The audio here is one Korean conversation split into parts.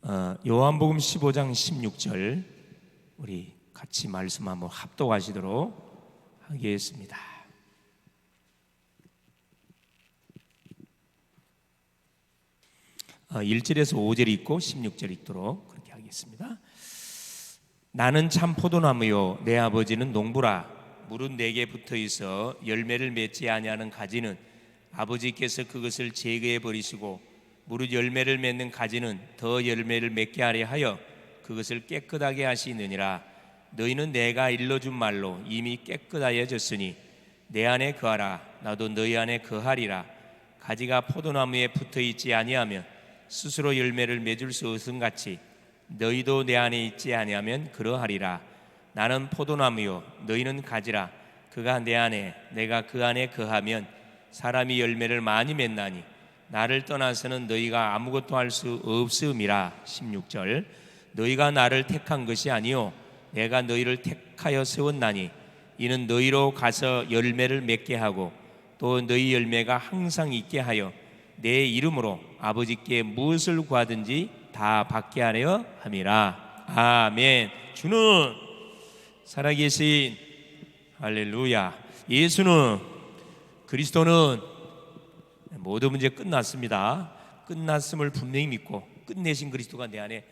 요한복음 15장 16절 우리 같이 말씀 한번 합독하시도록 하겠습니다. 어, 1절에서 5절 읽고 16절 읽도록 그렇게 하겠습니다. 나는 참 포도나무요 내 아버지는 농부라. 무릇 내게 붙어있어 열매를 맺지 아니하는 가지는 아버지께서 그것을 제거해 버리시고 무릇 열매를 맺는 가지는 더 열매를 맺게 하려 하여 그것을 깨끗하게 하시느니라. 너희는 내가 일러준 말로 이미 깨끗하여졌으니 내 안에 거하라. 나도 너희 안에 거하리라. 가지가 포도나무에 붙어있지 아니하면 스스로 열매를 맺을 수 없음같이 너희도 내 안에 있지 아니하면 그러하리라. 나는 포도나무요 너희는 가지라. 그가 내 안에 내가 그 안에 거하면 사람이 열매를 많이 맺나니 나를 떠나서는 너희가 아무것도 할 수 없음이라. 16절 너희가 나를 택한 것이 아니요 내가 너희를 택하여 세웠나니 이는 너희로 가서 열매를 맺게 하고 또 너희 열매가 항상 있게 하여 내 이름으로 아버지께 무엇을 구하든지 다 받게 하려 함이라. 아멘. 주는 살아계신 할렐루야. 예수는 그리스도는 모든 문제 끝났습니다. 끝났음을 분명히 믿고 끝내신 그리스도가 내 안에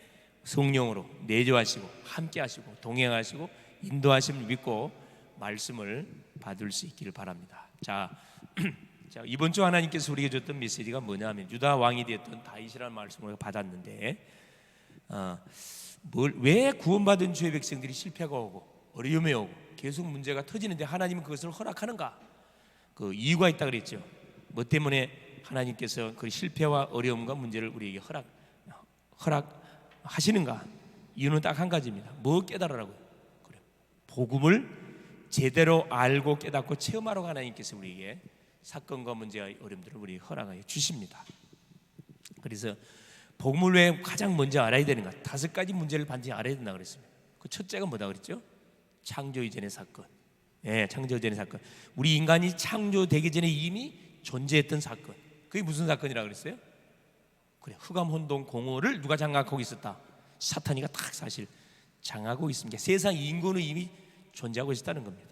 성령으로 내주하시고 함께하시고 동행하시고 인도하심을 믿고 말씀을 받을 수 있기를 바랍니다. 자, 이번 주 하나님께서 우리에게 줬던 메시지가 뭐냐면 유다 왕이 되었던 다윗이라는 말씀을 우리가 받았는데 왜 구원받은 주의 백성들이 실패가 오고 어려움이 오고 계속 문제가 터지는데 하나님은 그것을 허락하는가? 그 이유가 있다 그랬죠. 뭐 때문에 하나님께서 그 실패와 어려움과 문제를 우리에게 허락하시는가? 이유는 딱 한 가지입니다. 뭐 깨달으라고요? 그래요. 복음을 제대로 알고 깨닫고 체험하라고 하나님께서 우리에게 사건과 문제와 어려움들을 우리에게 허락하여 주십니다. 그래서 복음을 왜 가장 먼저 알아야 되는가? 5가지 문제를 반드시 알아야 된다고 그랬습니다. 그 첫째가 뭐다 그랬죠? 창조 이전의 사건. 네, 창조 이전의 사건. 우리 인간이 창조되기 전에 이미 존재했던 사건. 그게 무슨 사건이라고 그랬어요? 그래, 흑암, 혼돈, 공허를 누가 장악하고 있었다? 사탄이가 딱 사실 장악하고 있습니다. 세상 인권은 이미 존재하고 있었다는 겁니다.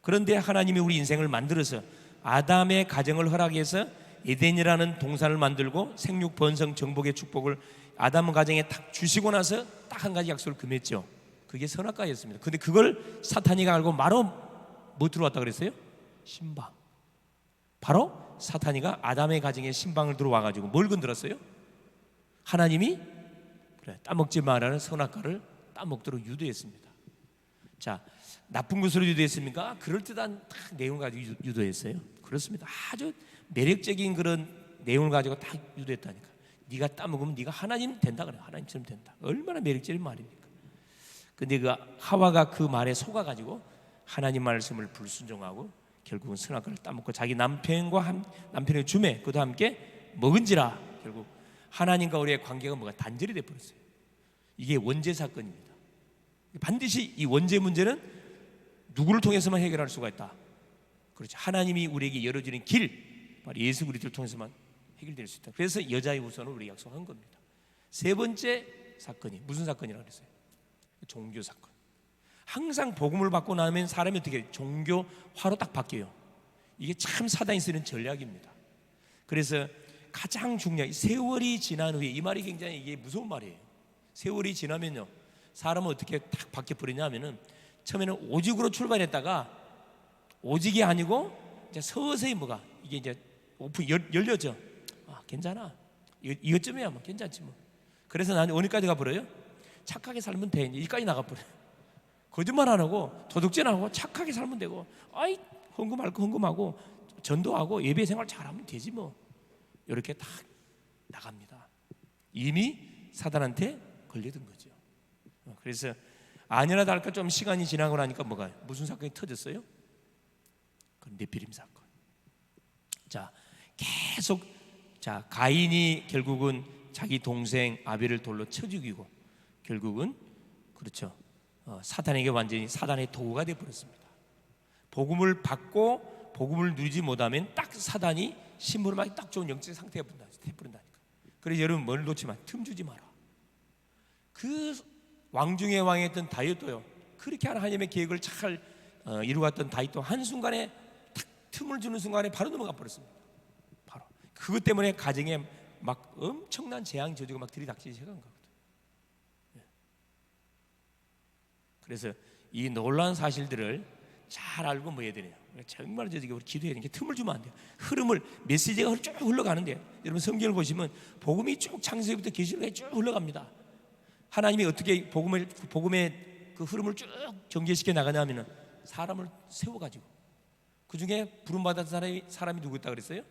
그런데 하나님이 우리 인생을 만들어서 아담의 가정을 허락해서 에덴이라는 동산을 만들고 생육, 번성, 정복의 축복을 아담 가정에 딱 주시고 나서 딱 한 가지 약속을 금했죠. 그게 선악과였습니다. 근데 그걸 사탄이가 알고 바로 뭐 들어왔다 그랬어요? 신방. 바로 사탄이가 아담의 가정에 신방을 들어와가지고 뭘 건드렸어요? 하나님이 그래, 따먹지 말라는 선악과를 따먹도록 유도했습니다. 자, 나쁜 것으로 유도했습니까? 그럴듯한 딱 내용을 가지고 유도했어요. 그렇습니다. 아주 매력적인 그런 내용을 가지고 딱 유도했다니까. 네가 따먹으면 네가 하나님 된다 그래요. 하나님처럼 된다. 얼마나 매력적인 말입니까? 근데 그 하와가 그 말에 속아가지고 하나님 말씀을 불순종하고 결국은 선악과를 따먹고 자기 남편의 주매 그도 함께 먹은지라 결국 하나님과 우리의 관계가 뭐가 단절이 되어버렸어요. 이게 원죄 사건입니다. 반드시 이 원죄 문제는 누구를 통해서만 해결할 수가 있다. 그렇죠. 하나님이 우리에게 열어주는 길, 바로 예수 그리스도를 통해서만 해결될 수 있다. 그래서 여자의 우선을 우리에게 약속한 겁니다. 세 번째 사건이 무슨 사건이라고 그랬어요? 종교 사건. 항상 복음을 받고 나면 사람이 어떻게 종교화로 딱 바뀌어요. 이게 참 사단이 쓰는 전략입니다. 그래서 가장 중요한 세월이 지난 후에 이 말이 굉장히 이게 무서운 말이에요. 세월이 지나면요 사람은 어떻게 딱 바뀌어버리냐 하면은 처음에는 오직으로 출발했다가 오직이 아니고 이제 서서히 뭐가 이게 이제 오픈 열려져. 아 괜찮아. 이것쯤이야 뭐 괜찮지 뭐. 그래서 나는 어디까지 가버려요? 착하게 살면 돼. 이까지 나가버려요. 거짓말 안 하고 도둑질 안 하고 착하게 살면 되고 아이 헌금할 거 헌금하고 전도하고 예배 생활 잘하면 되지 뭐. 이렇게 딱 나갑니다. 이미 사단한테 걸려든 거죠. 그래서 아니나 다를까 좀 시간이 지나고 나니까 뭐가 무슨 사건이 터졌어요? 그 네피림 사건. 자 계속 자 가인이 결국은 자기 동생 아벨을 돌로 쳐 죽이고 결국은 그렇죠. 사단에게 완전히 사단의 도구가 되어버렸습니다. 복음을 받고 복음을 누리지 못하면 딱 사단이 심부름하기 딱 좋은 영적 상태에 버린다니까. 그래서 여러분 뭘 놓지 마. 틈 주지 마라. 그 왕 중의 왕이었던 다윗도요, 그렇게 하나님의 계획을 잘 이루었던 다윗도 한순간에 탁 틈을 주는 순간에 바로 넘어가 버렸습니다. 바로 그것 때문에 가정에 막 엄청난 재앙 저주가 막 들이닥치기 시작한 거거든요. 그래서 이 놀라운 사실들을 잘 알고 뭐 해야 되냐, 정말 우리 기도해야 되는 게 틈을 주면 안 돼요. 흐름을, 메시지가 쭉 흘러가는데, 여러분 성경을 보시면 복음이 쭉 창세기부터 계시록에 쭉 흘러갑니다. 하나님이 어떻게 복음의 그 흐름을 쭉 전개시켜 나가냐면은 사람을 세워가지고, 그 중에 부름받은 사람이 누구였다 그랬어요?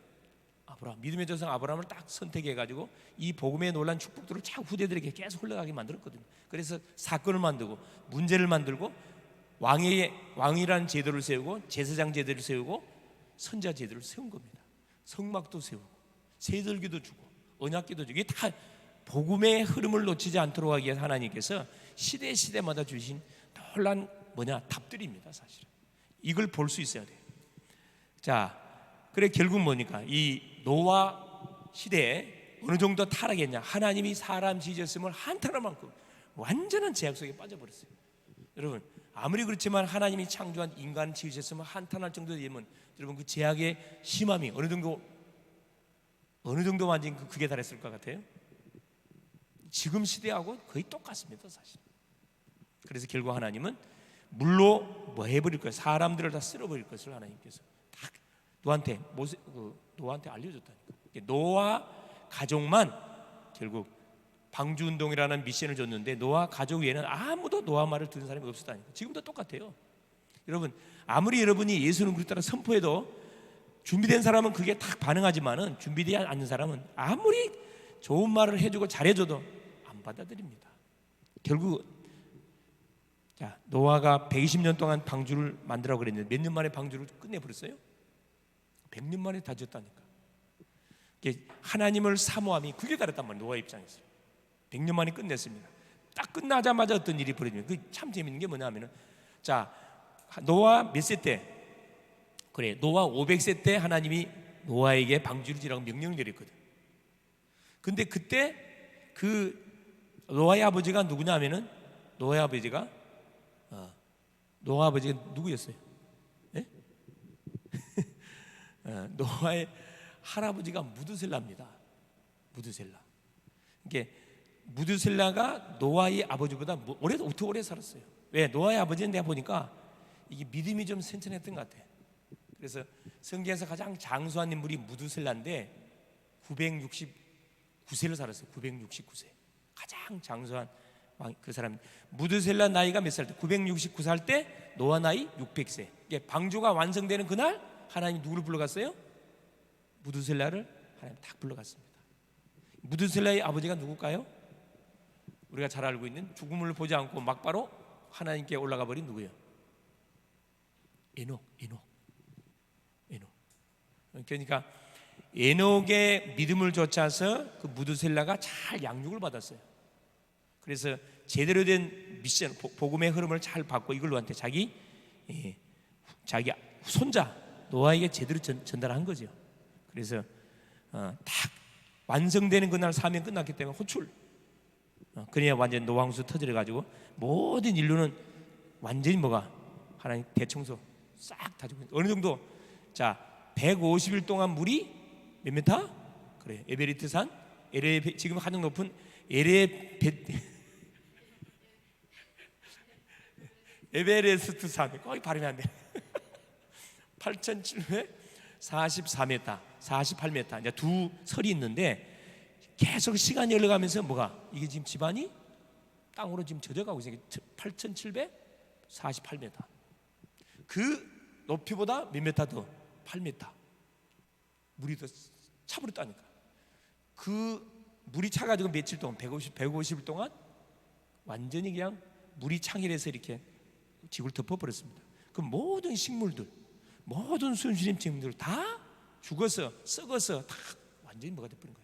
아브라함. 믿음의 조상 아브라함을 딱 선택해가지고 이 복음의 놀란 축복들을 쫙 후대들에게 계속 흘러가게 만들었거든요. 그래서 사건을 만들고 문제를 만들고 왕이라는 제도를 세우고 제사장 제도를 세우고 선자 제도를 세운 겁니다. 성막도 세우고 세들기도 주고 언약기도 주고, 이게 다 복음의 흐름을 놓치지 않도록 하기 위해서 하나님께서 시대마다 주신 놀란 답들입니다. 사실은 이걸 볼 수 있어야 돼요. 자, 그래 결국 뭡니까? 이 노아 시대에 어느 정도 타락했냐? 하나님이 사람 지으셨음을 한탄할 만큼 완전한 제약 속에 빠져버렸어요. 여러분, 아무리 그렇지만 하나님이 창조한 인간 지으셨으면 한탄할 정도 되면, 여러분 그 제약의 심함이 어느 정도 완전 그게 달했을 것 같아요? 지금 시대하고 거의 똑같습니다, 사실. 그래서 결국 하나님은 물로 뭐 해버릴 거예요. 사람들을 다 쓸어버릴 것을 하나님께서 딱 노아한테 알려줬다니까. 노아 가족만 결국 방주운동이라는 미션을 줬는데, 노아 가족 외에는 아무도 노아 말을 듣는 사람이 없었다니까. 지금도 똑같아요. 여러분, 아무리 여러분이 예수는 그렇다고 선포해도 준비된 사람은 그게 딱 반응하지만은 준비되지 않는 사람은 아무리 좋은 말을 해주고 잘해줘도 안 받아들입니다. 결국 자, 노아가 120년 동안 방주를 만들라고 그랬는데 몇 년 만에 방주를 끝내버렸어요? 100년 만에 다 지었다니까. 하나님을 사모함이 그게 다르단 말이에요. 노아 입장에서 100년 만에 끝냈습니다. 딱 끝나자마자 어떤 일이 벌어지면, 그 참 재밌는 게 뭐냐면은, 자, 노아 몇 세 때? 그래, 노아 500세 때 하나님이 노아에게 방주를 지라고 명령을 내렸거든. 근데 그때 그 노아의 아버지가 누구냐면은, 노아의 아버지가 누구였어요? 네? 노아의 할아버지가 무드셀라입니다. 무드셀라. 이게 무드셀라가 노아의 아버지보다 더 오래 살았어요. 왜? 노아의 아버지는 내가 보니까 이게 믿음이 좀 센천했던 것 같아. 그래서 성경에서 가장 장수한 인물이 무드셀라인데 969세를 살았어요. 969세. 가장 장수한 그 사람. 무드셀라 나이가 몇 살 때? 969살 때 노아 나이 600세. 방주가 완성되는 그날 하나님이 누구를 불러갔어요? 무드셀라를 하나님 딱 불러갔습니다. 무드셀라의 아버지가 누굴까요? 우리가 잘 알고 있는, 죽음을 보지 않고 막바로 하나님께 올라가 버린 누구예요? 에녹. 그러니까 에녹의 믿음을 쫓아서 그 무드셀라가 잘 양육을 받았어요. 그래서 제대로 된 미션, 복음의 흐름을 잘 받고 이걸로한테 자기 손자 노아에게 제대로 전달한 거죠. 그래서 딱 완성되는 그날 사명 끝났기 때문에 호출. 그래야 완전 노왕수 터뜨려 가지고 모든 인류는 완전히 하나님 대청소 싹 다 주고. 어느 정도? 자, 150일 동안 물이 몇 미터? 그래, 에베레스트 산, 지금 가장 높은 에베레스트 산, 거의 발음이 안 돼. 8,744m, 48m, 이제 두 설이 있는데 계속 시간이 흘러가면서 이게 지금 집안이 땅으로 지금 젖어가고 있어요. 8,748m. 그 높이보다 몇 미터 더? 8m. 물이 더 차버렸다니까. 그 물이 차가지고 며칠 동안 150일 동안 완전히 그냥 물이 창일해서 이렇게 지구를 덮어버렸습니다. 그 모든 식물들, 모든 순수림층들 다 죽어서 썩어서 다 완전히 돼버린 거예요.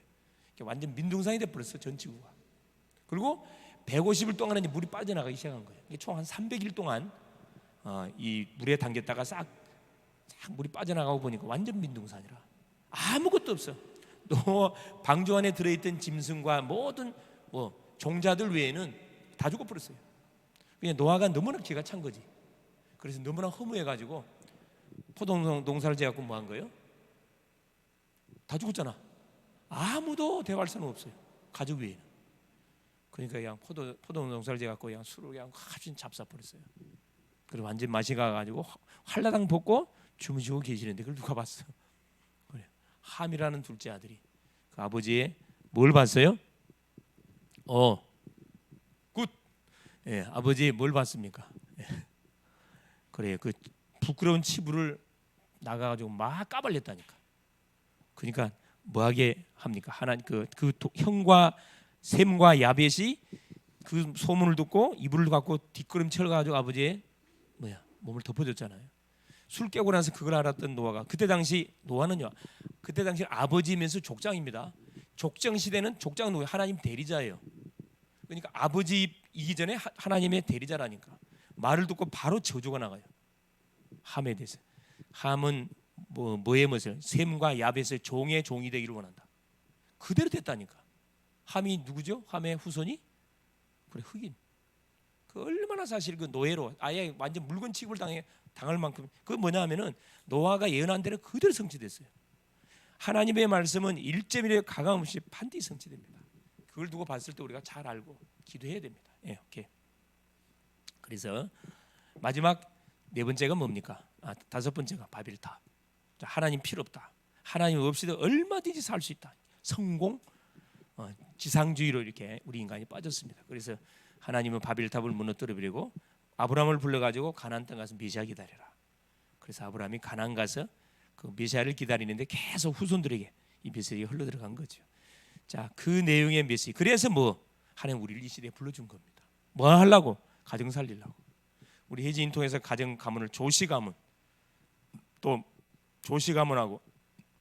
완전 민둥산이 돼버렸어, 전 지구가. 그리고 150일 동안 이제 물이 빠져나가기 시작한 거예요. 총 한 300일 동안 이 물에 담겼다가 싹 물이 빠져나가고 보니까 완전 민둥산이라 아무것도 없어. 또 방주 안에 들어있던 짐승과 모든 종자들 외에는 다 죽어버렸어요. 그냥 노아가 너무나 기가 찬 거지. 그래서 너무나 허무해가지고 포도 농사를 지어갖고 뭐 한 거예요? 다 죽었잖아. 아무도 대화할 사람 없어요. 가족 외에는. 그러니까 그냥 포도 농사를 지어갖고 그냥 술을 그냥 합신 잡숴버렸어요. 그리고 완전 맛이 가가지고 활라당 벗고 주무시고 계시는데 그걸 누가 봤어? 그래. 함이라는 둘째 아들이 그 아버지의 뭘 봤어요? 굿. 예, 아버지 뭘 봤습니까? 예. 그래, 그 부끄러운 치부를 나가가지고 막 까발렸다니까. 그러니까 뭐하게 합니까? 하나님 그 형과 셈과 야벳이 그 소문을 듣고 이불을 갖고 뒷걸음질 가지고 아버지의 몸을 덮어줬잖아요. 술 깨고 나서 그걸 알았던 노아가 그때 당시 노아는요. 그때 당시 아버지면서 족장입니다. 족장 시대는 족장 누구 하나님 대리자예요. 그러니까 아버지이기 전에 하나님의 대리자라니까 말을 듣고 바로 저주가 나가요. 함에 대해서. 함은 뭐의 것을 셈과 야벳의 종의 종이 되기를 원한다. 그대로 됐다니까. 함이 누구죠? 함의 후손이 그래 흑인. 그 얼마나 사실 그 노예로 아예 완전 물건 취급을 당할 만큼 그 뭐냐면은 노아가 예언한 대로 그대로 성취됐어요. 하나님의 말씀은 1.1의 가감 없이 반드시 성취됩니다. 그걸 두고 봤을 때 우리가 잘 알고 기도해야 됩니다. 예, 오케이. 그래서 마지막 네 번째가 뭡니까? 다섯 번째가 바빌탑. 하나님 필요 없다. 하나님 없이도 얼마든지 살 수 있다. 성공, 지상주의로 이렇게 우리 인간이 빠졌습니다. 그래서 하나님은 바빌탑을 무너뜨려 버리고 아브라함을 불러가지고 가나안 땅 가서 메시아 기다려라. 그래서 아브라함이 가나안 가서 그 메시아를 기다리는데 계속 후손들에게 이 메시지가 흘러 들어간 거죠. 자, 그 내용의 메시지. 그래서 하나님 우리를 이 시대에 불러준 겁니다. 뭐 하려고? 가정 살리려고. 우리 혜진이 통해서 가정 가문을 조시 가문, 또 조시 가문하고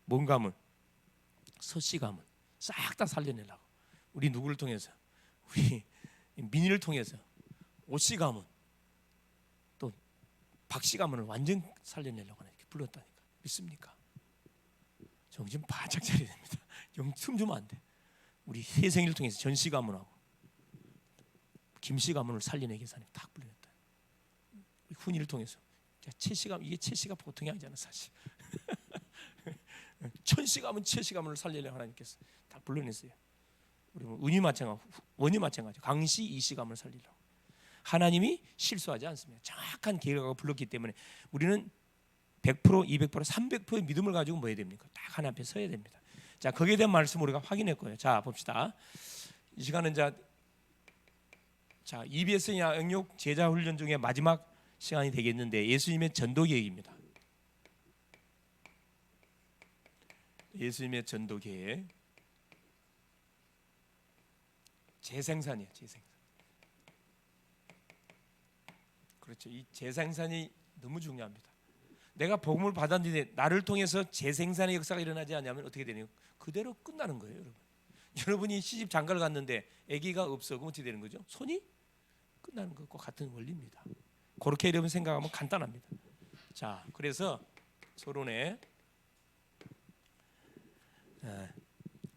뭔 가문, 서씨 가문 싹 다 살려내려고. 우리 누구를 통해서? 우리 민희를 통해서 오씨 가문, 또 박씨 가문을 완전 살려내려고 이렇게 불렀다니까. 믿습니까? 정신 바짝 차려야 됩니다. 틈 주면 안 돼. 우리 혜생이를 통해서 전씨 가문하고 김씨 가문을 살려내기 위해서 딱 불러냈다. 우리 훈이를 통해서 최씨 가문, 이게 최씨가 보통이 아니잖아 사실. 천씨 가문, 최씨 가문을 살리려고 하나님께서 다 불러냈어요. 우리 은희 마찬가지, 원희 마찬가지, 강씨, 이씨 가문을 살리려고. 하나님이 실수하지 않습니다. 정확한 계획하고 불렀기 때문에 우리는 100%, 200%, 300%의 믿음을 가지고 뭐 해야 됩니까? 딱 하나 앞에 서야 됩니다. 자, 거기에 대한 말씀 우리가 확인했고요. 자, 봅시다. 이 시간은 자, EBS 양육 제자 훈련 중에 마지막 시간이 되겠는데 예수님의 전도 계획입니다. 예수님의 전도 계획. 재생산이에요, 재생산. 그렇죠. 이 재생산이 너무 중요합니다. 내가 복음을 받았는데 나를 통해서 재생산의 역사가 일어나지 않으면 어떻게 되나요? 그대로 끝나는 거예요, 여러분. 여러분이 시집 장가를 갔는데 아기가 없어, 그럼 어떻게 되는 거죠? 손이 끝나는 것과 같은 원리입니다. 그렇게 여러분 생각하면 간단합니다. 자, 그래서 서론에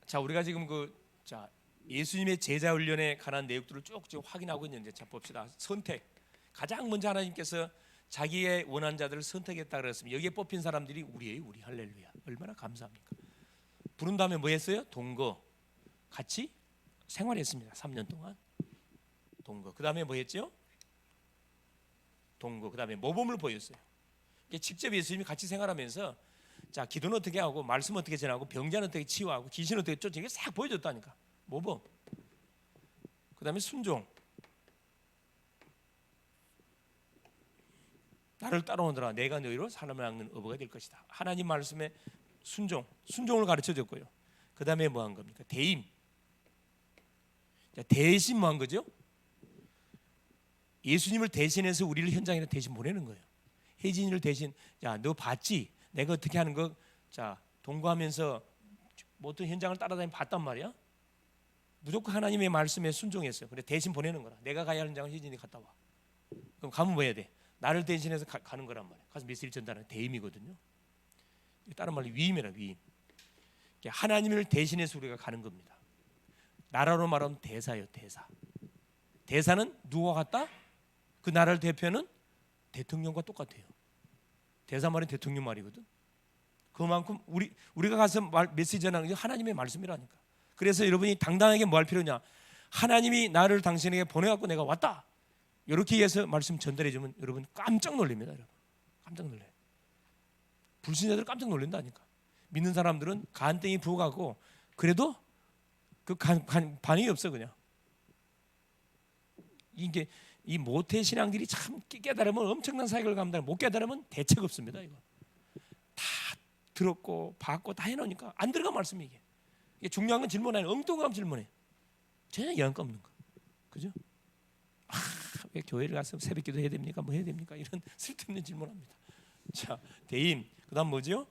자, 우리가 지금 예수님의 제자 훈련에 관한 내용들을 쭉 확인하고 있는데, 자 봅시다. 선택. 가장 먼저 하나님께서 자기의 원하는 자들을 선택했다 그랬으면 여기에 뽑힌 사람들이 우리예요, 우리. 할렐루야. 얼마나 감사합니까? 부른 다음에 뭐 했어요? 동거. 같이 생활했습니다. 3년 동안. 동거. 그 다음에 뭐 했죠? 동거. 그 다음에 모범을 보였어요. 직접 예수님이 같이 생활하면서 자, 기도는 어떻게 하고, 말씀 어떻게 전하고, 병자는 어떻게 치유하고, 귀신은 어떻게 쫓아, 이게 싹 보여줬다니까. 모범. 그 다음에 순종. 나를 따라오너라. 내가 너희로 사람을 낚는 어부가 될 것이다. 하나님 말씀에 순종을 가르쳐줬고요. 그 다음에 뭐 한 겁니까? 대임. 자, 대신 뭐 한 거죠? 예수님을 대신해서 우리를 현장에 대신 보내는 거예요. 혜진이를 대신, 야, 너 봤지? 내가 어떻게 하는 거, 자, 동거하면서 어떤 현장을 따라다니며 봤단 말이야. 무조건 하나님의 말씀에 순종했어요. 그래 대신 보내는 거라. 내가 가야 할 현장을 혜진이 갔다 와. 그럼 가면 뭐 해야 돼? 나를 대신해서 가는 거란 말이야. 가서 메시지 전달하는 대임이거든요. 다른 말로 위임이라, 위임. 하나님을 대신해서 우리가 가는 겁니다. 나라로 말하면 대사예요, 대사. 대사는 누구와 같다? 그 나라를 대표하는 대통령과 똑같아요. 대사 말은 대통령 말이거든. 그만큼 우리가 가서 메시지 전하는 게 하나님의 말씀이라니까. 그래서 여러분이 당당하게 뭐 할 필요냐? 하나님이 나를 당신에게 보내갖고 내가 왔다. 이렇게 해서 말씀 전달해 주면 여러분 깜짝 놀랍니다. 여러분 깜짝 놀라요. 불신자들 깜짝 놀란다니까. 믿는 사람들은 간땡이 부어가고 그래도 그 반응이 없어 그냥. 이게 이 모태 신앙들이 참 깨달으면 엄청난 사역을 감당해. 못 깨달으면 대책 없습니다. 이거 다 들었고 받고 다 해놓으니까 안 들어가 말씀이 이게 중요한 건 질문 아니에요. 엉뚱한 질문해. 전혀 영향가 없는 거. 그죠? 왜 교회를 가서 새벽기도 해야 됩니까? 뭐 해야 됩니까? 이런 쓸데없는 질문합니다. 자, 대임. 그다음 뭐죠?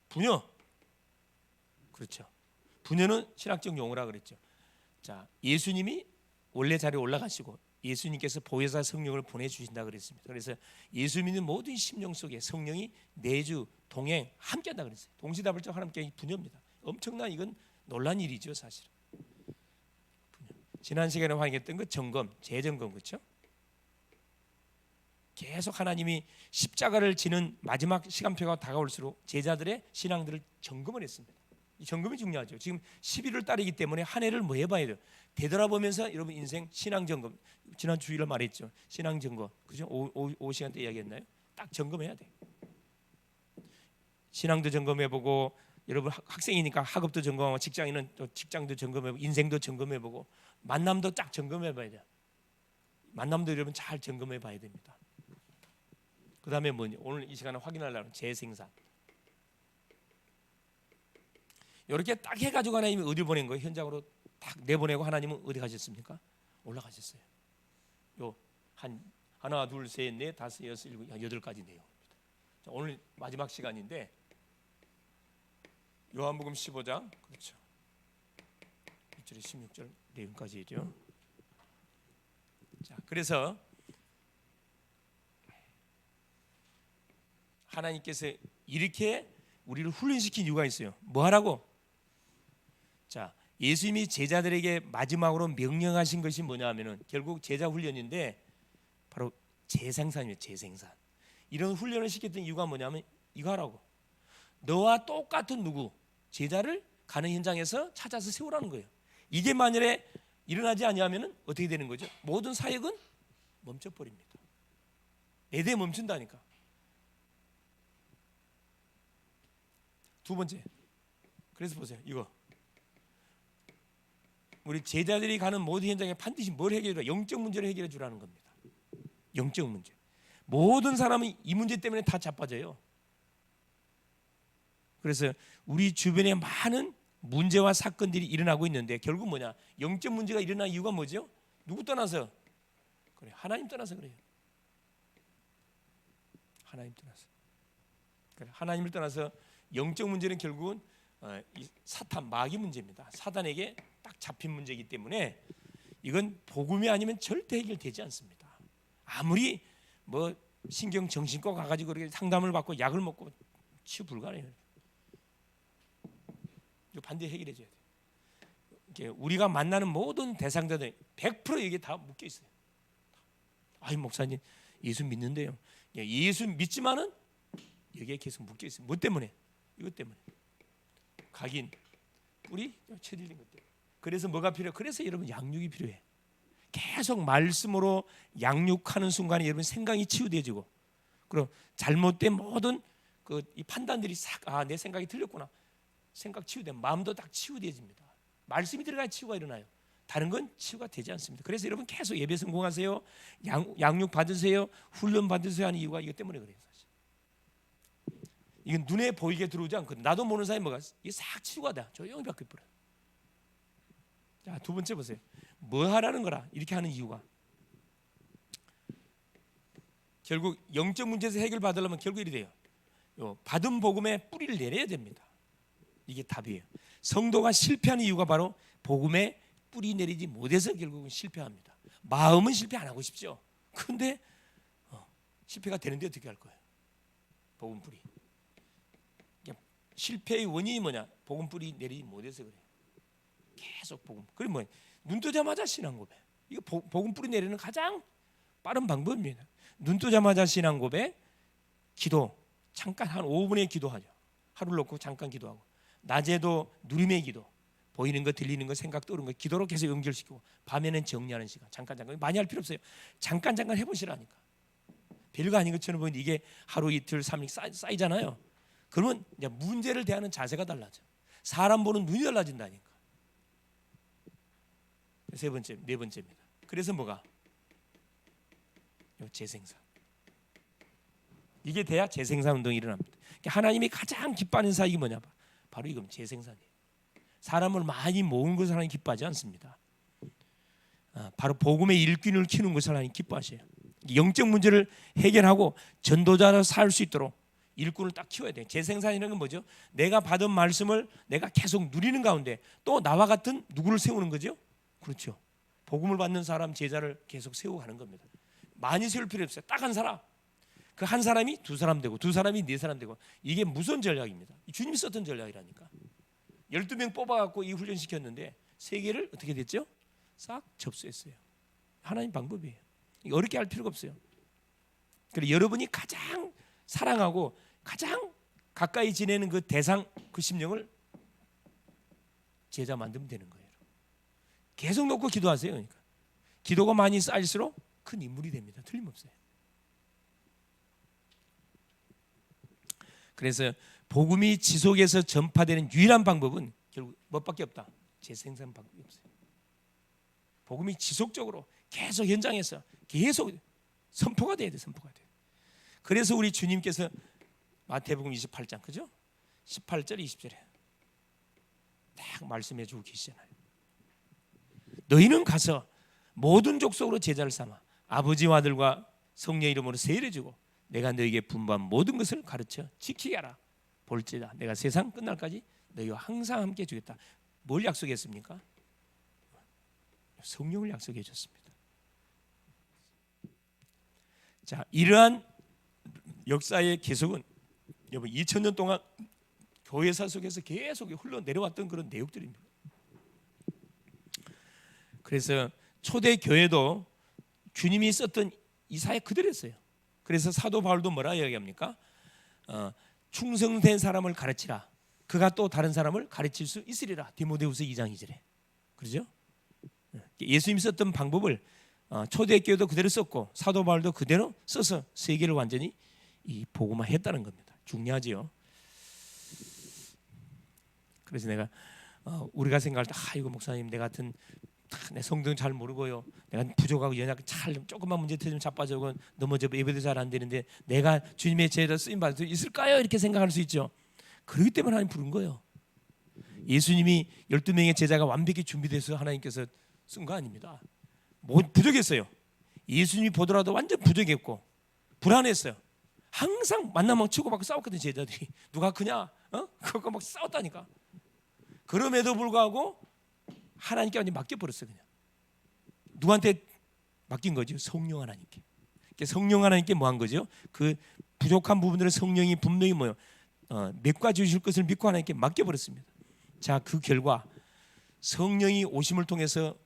부녀. 그렇죠. 부녀는 신학적 용어라 그랬죠. 자, 예수님이 원래 자리에 올라가시고 예수님께서 보혜사 성령을 보내주신다 그랬습니다. 그래서 예수 믿는 모든 심령 속에 성령이 내주 동행 함께한다 그랬어요. 동시다발적 하나님께 부녀입니다. 엄청난 이건 놀란 일이죠 사실. 지난 시간에 확인했던 그 점검, 재점검 그렇죠? 계속 하나님이 십자가를 지는 마지막 시간표가 다가올수록 제자들의 신앙들을 점검을 했습니다. 이 점검이 중요하죠. 지금 11월 달이기 때문에 한 해를 뭐 해봐야 돼요. 되돌아보면서 여러분 인생 신앙 점검. 지난 주일에 말했죠. 신앙 점검. 그죠? 5시간 때 이야기했나요? 딱 점검해야 돼. 신앙도 점검해보고 여러분 학생이니까 학업도 점검하고 직장인은 또 직장도 점검해보고 인생도 점검해보고 만남도 딱 점검해봐야 돼요. 만남도 여러분 잘 점검해봐야 됩니다. 그 다음에 뭐냐? 오늘 이 시간에 확인하려면 재생산. 이렇게 딱 해가지고 하나님이 어디 보낸 거예요? 현장으로 딱 내보내고 하나님은 어디 가셨습니까? 올라가셨어요. 요 한 하나 둘 셋 넷 다섯 여섯 일곱 여덟 가지 내용입니다. 자, 오늘 마지막 시간인데 요한복음 15장 그렇죠. 1절에 16절 내용까지죠. 자, 그래서 하나님께서 이렇게 우리를 훈련시킨 이유가 있어요. 뭐 하라고? 자, 예수님이 제자들에게 마지막으로 명령하신 것이 뭐냐 하면은 결국 제자 훈련인데 바로 재생산이에요. 재생산. 이런 훈련을 시켰던 이유가 뭐냐면 이거 하라고. 너와 똑같은 누구? 제자를 가는 현장에서 찾아서 세우라는 거예요. 이게 만일에 일어나지 아니하면은 어떻게 되는 거죠? 모든 사역은 멈춰버립니다. 내대 멈춘다니까. 두 번째. 그래서 보세요. 이거. 우리 제자들이 가는 모든 현장에 반드시 뭘 해결해? 영적 문제를 해결해 주라는 겁니다. 영적 문제. 모든 사람은 이 문제 때문에 다 자빠져요. 그래서 우리 주변에 많은 문제와 사건들이 일어나고 있는데 결국 뭐냐? 영적 문제가 일어난 이유가 뭐죠? 누구 떠나서? 그래, 하나님 떠나서 그래요. 하나님 떠나서. 그래, 하나님을 떠나서 영적 문제는 결국은 이 사탄 마귀 문제입니다. 사단에게 딱 잡힌 문제이기 때문에 이건 복음이 아니면 절대 해결되지 않습니다. 아무리 뭐 신경 정신과 가가지고 그렇게 상담을 받고 약을 먹고 치유 불가해요. 이거 반드시 해결해 줘야 돼. 우리가 만나는 모든 대상자들 100% 이게 다 묶여 있어요. 아이 목사님 예수 믿는데요. 예수 믿지만은 여기에 계속 묶여 있어요. 뭐 때문에? 이것 때문에. 각인, 뿌리, 쳐들린 것 때문에. 그래서 뭐가 필요해? 그래서 여러분 양육이 필요해. 계속 말씀으로 양육하는 순간에 여러분 생각이 치유되어지고, 그럼 잘못된 모든 이 판단들이 내 생각이 틀렸구나. 생각 치유되면 마음도 딱 치유되어집니다. 말씀이 들어가야 치유가 일어나요. 다른 건 치유가 되지 않습니다. 그래서 여러분 계속 예배 성공하세요. 양육 받으세요. 훈련 받으세요 하는 이유가 이것 때문에 그래요. 사실. 이건 눈에 보이게 들어오지 않거든. 나도 모르는 사이에 뭐가 이게 싹 치유가 돼. 조용히 바뀌어버려. 자, 두 번째 보세요. 뭐 하라는 거라 이렇게 하는 이유가 결국 영적 문제에서 해결받으려면 결국 이리 돼요. 받은 복음에 뿌리를 내려야 됩니다. 이게 답이에요. 성도가 실패하는 이유가 바로 복음에 뿌리 내리지 못해서 결국은 실패합니다. 마음은 실패 안 하고 싶죠. 그런데 실패가 되는데 어떻게 할 거예요? 복음 뿌리. 실패의 원인이 뭐냐? 복음 뿌리 내리지 못해서 그래요. 계속 복음. 그럼 뭐 눈 뜨자마자 신앙 고백. 이거 복음 뿌리 내리는 가장 빠른 방법입니다. 눈 뜨자마자 신앙 고백, 기도. 잠깐 한 5분의 기도하죠. 하루를 놓고 잠깐 기도하고, 낮에도 누림의 기도, 보이는 거 들리는 거 생각 떠오르는 거 기도로 계속 연결시키고, 밤에는 정리하는 시간 잠깐 많이 할 필요 없어요. 잠깐 해보시라니까. 별거 아닌 것처럼 보이는데 이게 하루 이틀 3일 쌓이잖아요. 그러면 이제 문제를 대하는 자세가 달라져. 사람 보는 눈이 달라진다니까. 네 번째입니다. 그래서 뭐가? 재생산. 이게 돼야 재생산 운동이 일어납니다. 하나님이 가장 기뻐하는 사역이 뭐냐? 바로 이겁니다. 재생산이에요. 사람을 많이 모으는 것을 하나님 기뻐하지 않습니다. 바로 복음의 일꾼을 키우는 것을 하나님 기뻐하셔요. 영적 문제를 해결하고 전도자로 살 수 있도록 일꾼을 딱 키워야 돼요. 재생산이라는 건 뭐죠? 내가 받은 말씀을 내가 계속 누리는 가운데 또 나와 같은 누구를 세우는 거죠? 그렇죠. 복음을 받는 사람, 제자를 계속 세워가는 겁니다. 많이 세울 필요 없어요. 딱 한 사람. 그 한 사람이 두 사람 되고, 두 사람이 네 사람 되고. 이게 무슨 전략입니다. 주님이 썼던 전략이라니까. 12명 뽑아갖고 이 훈련 시켰는데 세 개를 어떻게 됐죠? 싹 접수했어요. 하나님 방법이에요. 어렵게 할 필요가 없어요. 그리고 여러분이 가장 사랑하고 가장 가까이 지내는 그 대상, 그 심령을 제자 만들면 되는 거예요. 계속 놓고 기도하세요. 그러니까 기도가 많이 쌓일수록 큰 인물이 됩니다. 틀림없어요. 그래서 복음이 지속해서 전파되는 유일한 방법은 결국 뭐밖에 없다. 재생산 방법이 없어요. 복음이 지속적으로 계속 현장에서 계속 선포가 돼야 돼. 선포가 돼. 그래서 우리 주님께서 마태복음 28장 그죠? 18절 20절에 딱 말씀해 주고 계시잖아요. 너희는 가서 모든 족속으로 제자를 삼아 아버지와 아들과 성령 이름으로 세례 주고 내가 너희에게 분부한 모든 것을 가르쳐 지키게 하라. 볼지다 내가 세상 끝날까지 너희와 항상 함께 주겠다. 뭘 약속했습니까? 성령을 약속해 줬습니다. 자, 이러한 역사의 계속은 여러분 2000년 동안 교회사 속에서 계속 흘러내려왔던 그런 내용들입니다. 그래서 초대 교회도 주님이 썼던 이 사역 그대로 했어요. 그래서 사도 바울도 뭐라 이야기합니까? 충성된 사람을 가르치라. 그가 또 다른 사람을 가르칠 수 있으리라. 디모데후서 2장 2절에. 그렇죠? 예수님이 썼던 방법을 초대교회도 그대로 썼고 사도 바울도 그대로 써서 세계를 완전히 이 복음화했다는 겁니다. 중요하지요. 그래서 내가 우리가 생각할 때 이거 목사님 내 같은 내 성경 잘 모르고요. 내가 부족하고 연약 잘 조금만 문제 터지면 자빠지고 넘어져 예배도 잘 안 되는데 내가 주님의 제자 쓰임 받을 수 있을까요? 이렇게 생각할 수 있죠. 그렇기 때문에 하나님 부른 거예요. 예수님이 12명의 제자가 완벽히 준비돼서 하나님께서 쓴 거 아닙니다. 뭐 부족했어요. 예수님이 보더라도 완전 부족했고 불안했어요. 항상 만나면 치고받고 싸웠거든 제자들이. 누가 크냐? 그거 막 싸웠다니까. 그럼에도 불구하고 하나님께 완전히 맡겨버렸어요. 그냥 누구한테 맡긴 거죠? 성령 하나님께. 성령 하나님께 뭐 한 거죠? 그 부족한 부분들을 성령이 분명히 뭐요? 맺과 주실 것을 믿고 하나님께 맡겨버렸습니다. 자, 그 결과 성령이 오심을 통해서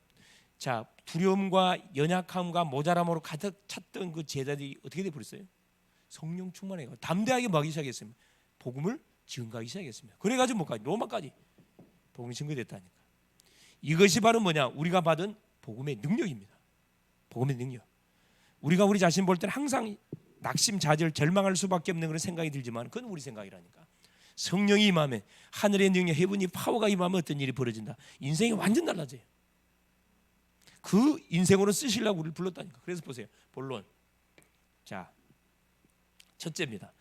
자 두려움과 연약함과 모자람으로 가득 찼던 그 제자들이 어떻게 되어버렸어요? 성령 충만해가 담대하게 뭐 하기 시작했습니다. 복음을 증거하기 시작했습니다. 그래가지고 뭐까지 로마까지 복음이 증거됐다니까. 이것이 바로 뭐냐? 우리가 받은 복음의 능력입니다. 복음의 능력. 우리가 우리 자신 볼 때는 항상 낙심자절 절망할 수밖에 없는 그런 생각이 들지만 그건 우리 생각이라니까. 성령이 임하면 하늘의 능력 헤븐이 파워가 임하면 어떤 일이 벌어진다. 인생이 완전 달라져요. 그 인생으로 쓰시려고 우리를 불렀다니까. 그래서 보세요. 본론. 자, 첫째입니다.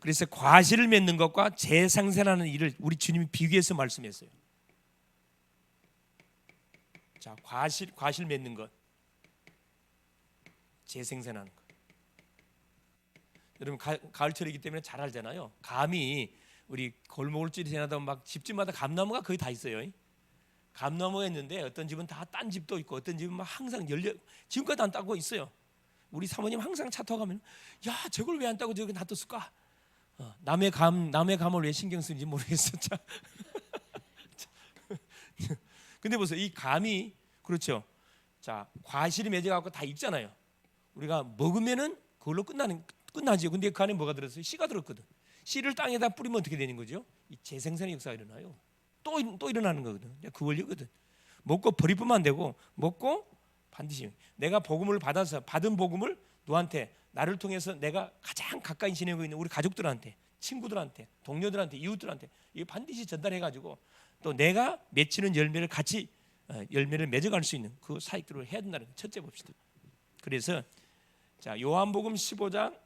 그래서 과실을 맺는 것과 재상생하는 일을 우리 주님이 비교해서 말씀했어요. 자, 과실 맺는 것, 재생산하는 것. 여러분 가을철이기 때문에 잘 알잖아요. 감이 우리 골목을 지나다 막 집집마다 감나무가 거의 다 있어요. 감나무가 있는데 어떤 집은 다 딴 집도 있고 어떤 집은 막 항상 열려 지금까지 안 따고 있어요. 우리 사모님 항상 차 타고 가면 야 저걸 왜 안 따고 저기 놔뒀을까? 남의 감을 왜 신경 쓰는지 모르겠어. 근데 보세요. 이 감이 그렇죠. 자, 과실이 맺어갖고 다 익잖아요. 우리가 먹으면은 그걸로 끝나지. 근데 그 안에 뭐가 들었어요? 씨가 들었거든. 씨를 땅에다 뿌리면 어떻게 되는 거죠? 이 재생산의 역사가 일어나요. 또 일어나는 거거든. 그 원리거든. 먹고 버리면 안 되고, 먹고 반드시 내가 복음을 받아서 받은 복음을 너한테, 나를 통해서 내가 가장 가까이 지내고 있는 우리 가족들한테, 친구들한테, 동료들한테, 이웃들한테 이거 반드시 전달해가지고 또 내가 맺히는 열매를 같이 열매를 맺어갈 수 있는 그 사역들을 해야 된다는 거 첫째 봅시다. 그래서 자, 요한복음 15장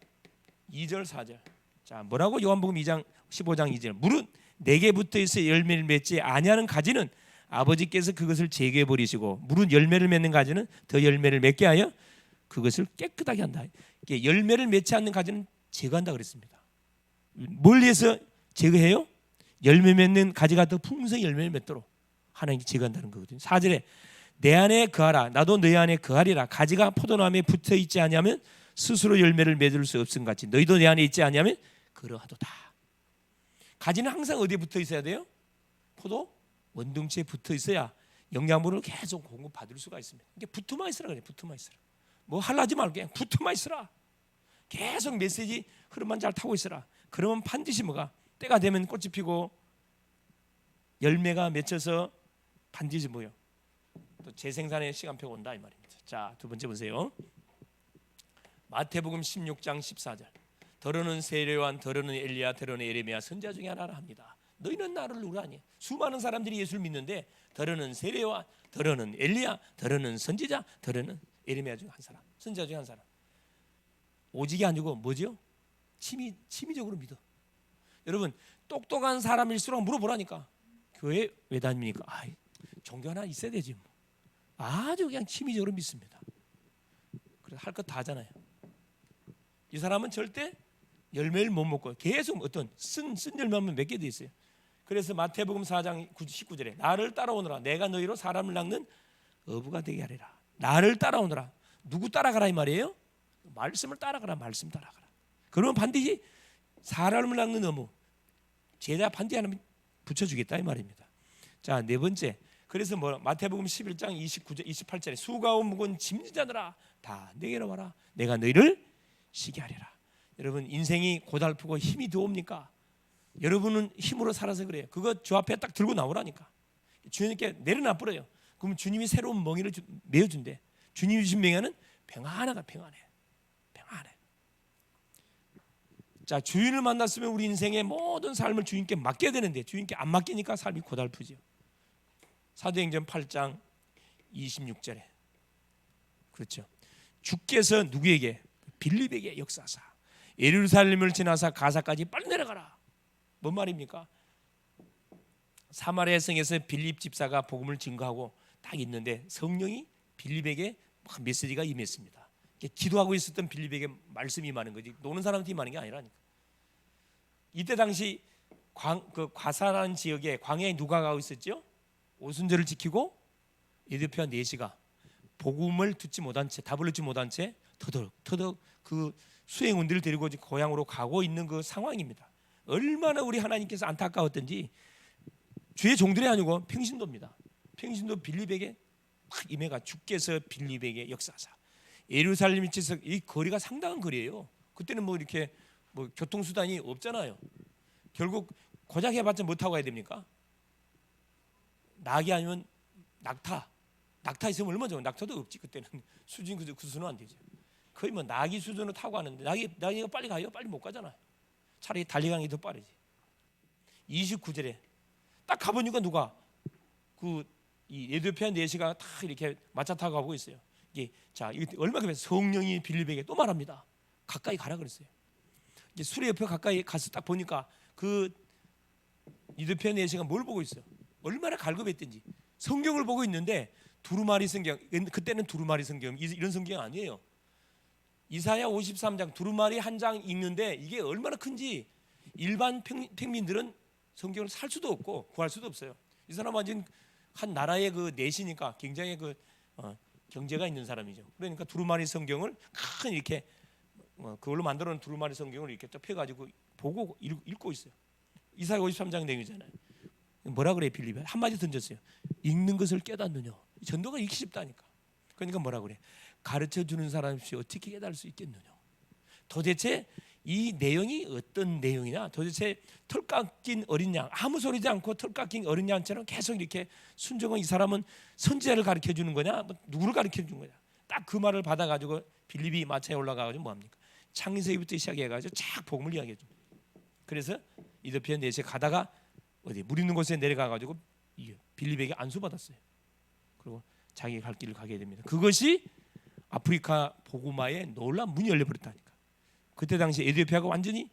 2절 4절. 자, 뭐라고? 요한복음 2장 15장 2절. 무릇 내게 붙어 있어 열매를 맺지 아니하는 가지는 아버지께서 그것을 제거해 버리시고, 무릇 열매를 맺는 가지는 더 열매를 맺게 하여 그것을 깨끗하게 한다. 열매를 맺지 않는 가지는 제거한다 그랬습니다. 뭘 위해서 제거해요? 열매 맺는 가지가 더 풍성히 열매를 맺도록 하나님이 제거한다는 거거든요. 4절에 내 안에 거하라 나도 너희 안에 거하리라. 가지가 포도나무에 붙어 있지 아니하면 스스로 열매를 맺을 수 없음 같이 너희도 내 안에 있지 아니하면 그러하도다. 가지는 항상 어디에 붙어 있어야 돼요? 포도 원둥치에 붙어 있어야 영양분을 계속 공급받을 수가 있습니다. 이게 붙어만 있으라 그래. 붙어만 있으라. 뭐 하려지 말고 그냥 붙어만 있으라. 계속 메시지 흐름만 잘 타고 있으라. 그러면 반드시 뭐가 때가 되면 꽃이 피고 열매가 맺혀서 반드시 뭐요? 또 재생산의 시간표가 온다 이 말입니다. 자, 두 번째 보세요. 마태복음 16장 14절. 더러는 세례요한, 더러는 엘리야, 더러는 예레미야 선지자 중에 하나라 합니다. 너희는 나를 누구라 하니? 수많은 사람들이 예수를 믿는데 더러는 세례요한, 더러는 엘리야, 더러는 선지자, 더러는 예레미야 중 한 사람, 선지자 중 한 사람. 오직이 아니고 뭐죠? 취미적으로 믿어. 여러분 똑똑한 사람일수록 물어보라니까. 교회 왜 다닙니까? 종교 하나 있어야 되지 뭐. 아주 그냥 취미적으로 믿습니다. 그래서 할 것 다 하잖아요. 이 사람은 절대 열매를 못 먹고 계속 어떤 쓴 열매만 몇 개 돼 있어요. 그래서 마태복음 4장 19절에 나를 따라오너라 내가 너희로 사람을 낚는 어부가 되게 하리라. 나를 따라오너라. 누구 따라가라 이 말이에요? 말씀을 따라가라. 말씀 따라가라. 그러면 반드시 사람을 낚는 어부, 제자 반드시 하나님 붙여주겠다 이 말입니다. 자, 네 번째. 그래서 뭐 마태복음 11장 29절 28절에 수고하고 무거운 짐진 자들아 다 내게로 와라. 내가 너희를 쉬게 하리라. 여러분 인생이 고달프고 힘이 더웁니까? 여러분은 힘으로 살아서 그래요. 그거 주 앞에 딱 들고 나오라니까. 주님께 내려놔 버려요. 그럼 주님이 새로운 멍에를 메어준대. 주님이 주신 멍에는 평안하다. 평안해. 자, 주인을 만났으면 우리 인생의 모든 삶을 주인께 맡겨야 되는데 주인께 안 맡기니까 삶이 고달프죠. 사도행전 8장 26절에 그렇죠. 주께서 누구에게? 빌립에게 역사하사 예루살렘을 지나서 가사까지 빨리 내려가라. 뭔 말입니까? 사마리아 성에서 빌립 집사가 복음을 증거하고 딱 있는데 성령이 빌립에게 메시지가 임했습니다. 기도하고 있었던 빌립에게 말씀이 임하는 거지 노는 사람한테 임하는 게 아니라니까. 이때 당시 과사라는 지역에 광야에 누가 가고 있었죠? 오순절을 지키고 에디오피아 내시가 복음을 듣지 못한 채, 답을 듣지 못한 채 터덕 그 수행원들을 데리고 고향으로 가고 있는 그 상황입니다. 얼마나 우리 하나님께서 안타까웠던지 주의 종들이 아니고 평신도입니다. 평신도 빌립에게 막 임해가 주께서 빌립에게 역사하사 예루살렘 위치에서 이 거리가 상당한 거리예요. 그때는 뭐 이렇게 뭐 교통수단이 없잖아요. 결국 고작 해봤자 뭐 타고 가야 됩니까? 낙이 아니면 낙타 있으면 얼마나 좋아. 낙타도 없지 그때는. 수준 그 수준은 안 되죠. 거의 뭐 낙이 수준으로 타고 가는데 낙이가 빨리 가요? 빨리 못 가잖아요. 차라리 달리가는 게 더 빠르지. 29절에 딱 가보니까 누가 이 에디오피아 내시가 다 이렇게 마차 타고 가고 있어요. 이게 자, 이게 얼마나 성령이 빌립에게 또 말합니다. 가까이 가라 그랬어요. 이제 수레 옆에 가까이 가서 딱 보니까 그 에디오피아 내시가 뭘 보고 있어요? 얼마나 갈급했든지 성경을 보고 있는데 두루마리 성경, 그때는 두루마리 성경 이런 성경 아니에요. 이사야 53장 두루마리 한 장 읽는데 이게 얼마나 큰지 일반 평민들은 성경을 살 수도 없고 구할 수도 없어요. 이 사람 완전 한 나라의 그 내시니까 굉장히 경제가 있는 사람이죠. 그러니까 두루마리 성경을 큰 이렇게 그걸로 만들어 놓은 두루마리 성경을 이렇게 쫙 펴가지고 보고 읽고 있어요. 이사야 53장 내용이잖아요. 뭐라 그래 빌립이? 한마디 던졌어요. 읽는 것을 깨닫느냐. 전도가 읽기 쉽다니까. 그러니까 뭐라 그래? 가르쳐주는 사람 없이 어떻게 깨달을 수 있겠느냐. 도대체 이 내용이 어떤 내용이냐. 도대체 털 깎인 어린 양, 아무 소리지 않고 털 깎인 어린 양처럼 계속 이렇게 순종은 이 사람은 선지자를 가르쳐주는 거냐, 뭐 누구를 가르쳐주는 거냐. 딱 그 말을 받아가지고 빌립이 마차에 올라가가지고 뭐합니까? 창세기부터 시작해가지고 쫙 복음을 이야기해줘. 그래서 이더피아 내시에 가다가 어디 물 있는 곳에 내려가가지고 빌립에게 안수받았어요. 그리고 자기 갈 길을 가게 됩니다. 그것이 아프리카 복음화의 놀라운 문이 열려버렸다니까. 그때 당시 에티오피아가 완전히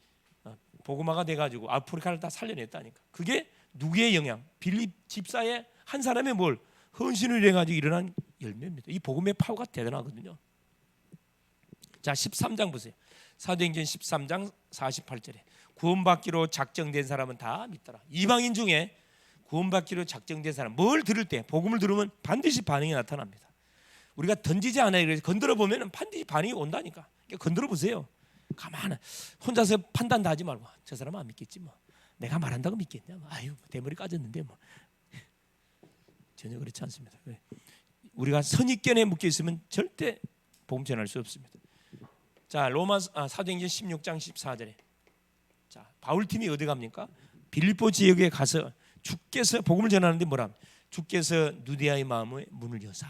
복음화가 돼가지고 아프리카를 다 살려냈다니까. 그게 누구의 영향? 빌립 집사의 한 사람의 뭘 헌신을 해가지고 일어난 열매입니다. 이 복음의 파워가 대단하거든요. 자, 13장 보세요. 사도행전 13장 48절에 구원받기로 작정된 사람은 다 믿더라. 이방인 중에 구원받기로 작정된 사람, 뭘 들을 때 복음을 들으면 반드시 반응이 나타납니다. 우리가 던지지 않아요. 그래서 건드려 보면 반드시 반응이 온다니까. 그러니까 건드려 보세요. 가만 혼자서 판단 다 하지 말고 저 사람은 안 믿겠지 뭐. 내가 말한다고 믿겠냐? 아유 대머리 까졌는데 뭐. 전혀 그렇지 않습니다. 우리가 선입견에 묶여 있으면 절대 복음 전할 수 없습니다. 자, 사도행전 16장 14절에 자, 바울팀이 어디 갑니까? 빌립보 지역에 가서 주께서 복음을 전하는데 뭐라? 주께서 누디아의 마음의 문을 여사.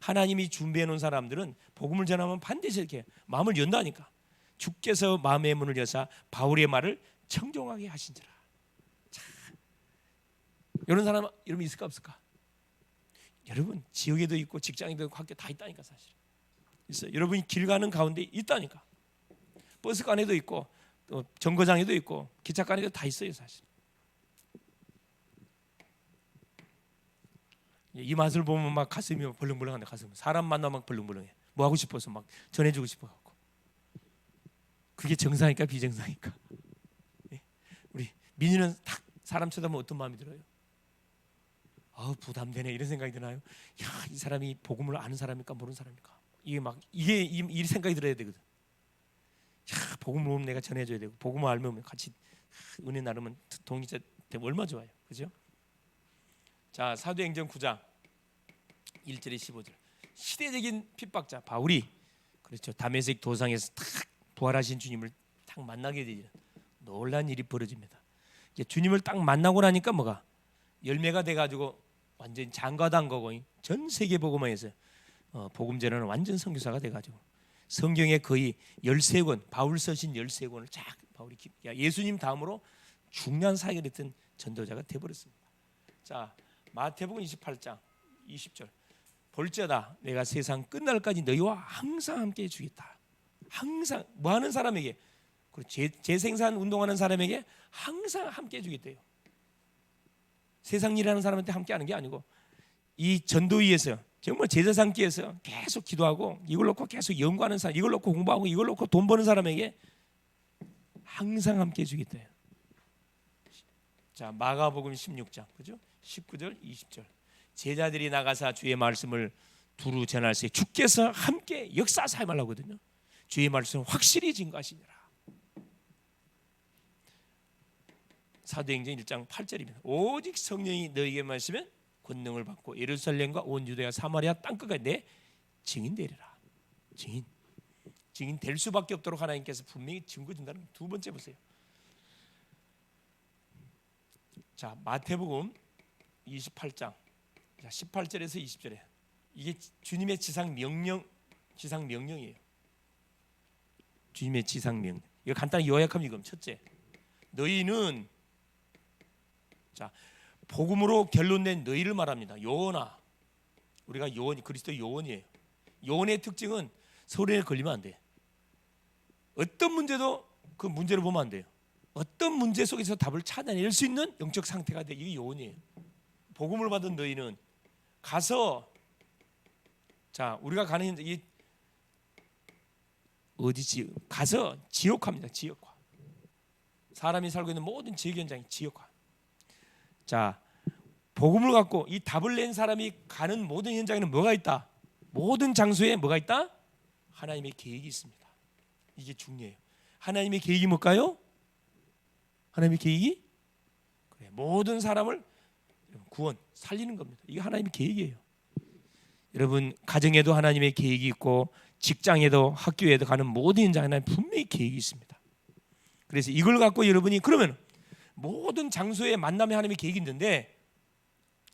하나님이 준비해 놓은 사람들은 복음을 전하면 반드시 이렇게 마음을 연다니까. 주께서 마음의 문을 여사 바울의 말을 청종하게 하신지라. 자, 이런 사람 여러분 있을까 없을까? 여러분 지역에도 있고 직장에도 있고 학교 다 있다니까 사실. 있어요. 여러분이 길 가는 가운데 있다니까. 버스간에도 있고 또 정거장에도 있고 기차간에도 다 있어요 사실. 이 맛을 보면 막 가슴이 벌렁벌렁한데 가슴 사람 만나면 막 벌렁벌렁해. 뭐 하고 싶어서 막 전해주고 싶어갖고. 그게 정상일까 비정상일까? 우리 민희는 딱 사람 쳐다보면 어떤 마음이 들어요? 아우 부담되네 이런 생각이 드나요? 야, 이 사람이 복음을 아는 사람일까 모르는 사람일까? 이게 이 생각이 들어야 되거든. 야, 복음을 보면 내가 전해줘야 되고 복음을 알면 같이 은혜 나누면 동의자 되면 얼마 좋아요, 그죠? 자, 사도행전 9장 1절에 15절. 시대적인 핍박자 바울이 그렇죠. 다메섹 도상에서 탁 부활하신 주님을 딱 만나게 되는 놀라운 일이 벌어집니다. 이제 주님을 딱 만나고 나니까 뭐가 열매가 돼가지고 완전 장가단 거고 전 세계 복음화에서 복음 전하는 완전 선교사가 돼가지고 성경에 거의 13권 바울 서신 13권을 쫙 바울이 예수님 다음으로 중요한 사역을 했던 전도자가 돼버렸습니다. 자, 마태복음 28장 20절. 볼지어다 내가 세상 끝날까지 너희와 항상 함께 주겠다. 항상 뭐 하는 사람에게 재생산 운동하는 사람에게 항상 함께 주겠대요. 세상 일하는 사람한테 함께 하는 게 아니고 이 전도위에서 정말 제자 삼기에서 계속 기도하고 이걸 놓고 계속 연구하는 사람, 이걸 놓고 공부하고 이걸 놓고 돈 버는 사람에게 항상 함께 주겠대요. 자, 마가복음 16장 그죠? 19절 20절. 제자들이 나가사 주의 말씀을 두루 전할세 주께서 함께 역사하시려 하거든요. 주의 말씀은 확실히 증거하시니라. 사도행전 1장 8절입니다. 오직 성령이 너희에게 마시면 권능을 받고 예루살렘과 온 유대와 사마리아 땅끝까지 내 증인 되리라. 증인 될 수밖에 없도록 하나님께서 분명히 증거 준다는 두 번째 보세요. 자, 마태복음 28장 18절에서 20절에 이게 주님의 지상 명령이에요. 주님의 지상 명령. 이거 간단히 요약하면 이겁니다. 첫째, 너희는 자 복음으로 결론낸 너희를 말합니다. 요원아, 우리가 요원 그리스도 요원이에요. 요원의 특징은 서론에 걸리면 안 돼. 어떤 문제도 그 문제를 보면 안 돼요. 어떤 문제 속에서 답을 찾아낼 수 있는 영적 상태가 돼. 이게 요원이에요. 복음을 받은 너희는 가서 자 우리가 가는 이 어디지? 가서 지역화입니다. 지역화. 사람이 살고 있는 모든 지역 현장이 지역화. 자, 복음을 갖고 이 답을 낸 사람이 가는 모든 현장에는 뭐가 있다? 모든 장소에 뭐가 있다? 하나님의 계획이 있습니다. 이게 중요해요. 하나님의 계획이 뭘까요? 하나님의 계획이 그래, 모든 사람을 구원, 살리는 겁니다. 이게 하나님의 계획이에요. 여러분 가정에도 하나님의 계획이 있고 직장에도 학교에도 가는 모든 현장에 하나님 분명히 계획이 있습니다. 그래서 이걸 갖고 여러분이 그러면 모든 장소에 만남에 하나님의 계획이 있는데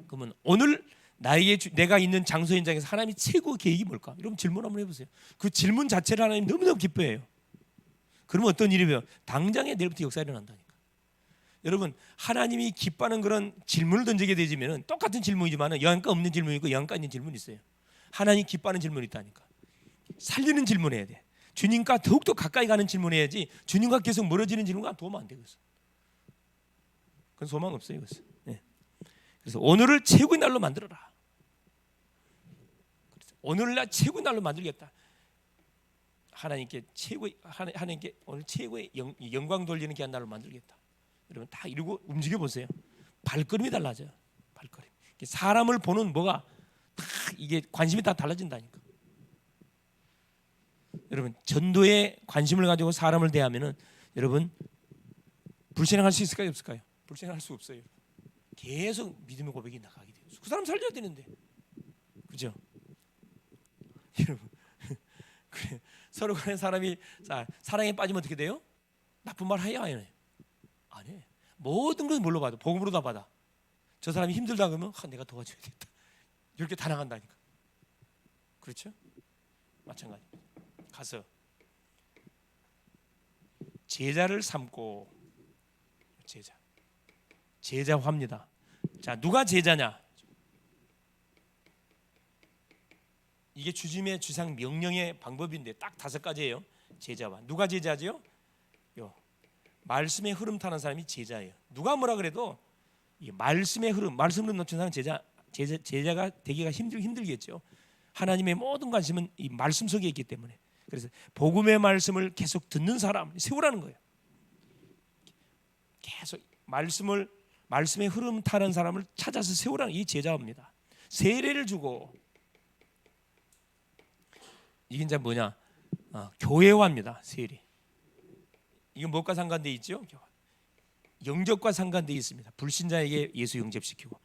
그러면 오늘 내가 있는 장소 현장에서 하나님이 최고 계획이 뭘까? 여러분 질문 한번 해보세요. 그 질문 자체를 하나님 너무너무 기뻐해요. 그러면 어떤 일이며 당장에 내일부터 역사가 일어난다니까. 여러분 하나님이 기뻐하는 그런 질문을 던지게 되지면 똑같은 질문이지만 영양가 없는 질문이 있고 영양가 있는 질문이 있어요. 하나님 기뻐하는 질문이 있다니까. 살리는 질문해야 돼. 주님과 더욱더 가까이 가는 질문해야지 주님과 계속 멀어지는 질문과 도움 안 되겠어. 그건 소망 없어요. 그것은. 네. 그래서 오늘을 최고의 날로 만들어라. 오늘날 최고의 날로 만들겠다. 하나님께 오늘 최고의 영광 돌리는 귀한 날로 만들겠다. 여러분 다 이러고 움직여 보세요. 발걸음이 달라져요. 발걸음. 사람을 보는 뭐가 다 이게 관심이 다 달라진다니까. 여러분 전도에 관심을 가지고 사람을 대하면은 여러분 불신앙할 수 있을까요, 없을까요? 불신앙할 수 없어요. 계속 믿음의 고백이 나가게 돼요. 그 사람 살려야 되는데, 그죠? 여러분 그래, 서로 간에 사람이 사랑에 빠지면 어떻게 돼요? 나쁜 말 해야 안 해? 안 해. 모든 걸 뭘로 받아? 복음으로 다 받아. 저 사람이 힘들다 그러면 내가 도와줘야겠다. 이렇게 다 나간다니까. 그렇죠? 마찬가지. 가서 제자를 삼고 제자화입니다. 자, 누가 제자냐? 이게 주님의 주상 명령의 방법인데 딱 5가지예요. 제자화. 누가 제자죠? 말씀의 흐름 타는 사람이 제자예요. 누가 뭐라 그래도 이 말씀의 흐름 놓친 사람은 제자가 되기가 힘들겠죠. 하나님의 모든 관심은 이 말씀 속에 있기 때문에. 그래서 복음의 말씀을 계속 듣는 사람 세우라는 거예요. 계속 말씀의 흐름 타는 사람을 찾아서 세우라는 이 제자입니다. 세례를 주고 이게 이제 뭐냐? 교회화입니다. 세례. 이건 무엇과 상관돼 있죠? 영접과 상관돼 있습니다. 불신자에게 예수 영접시키고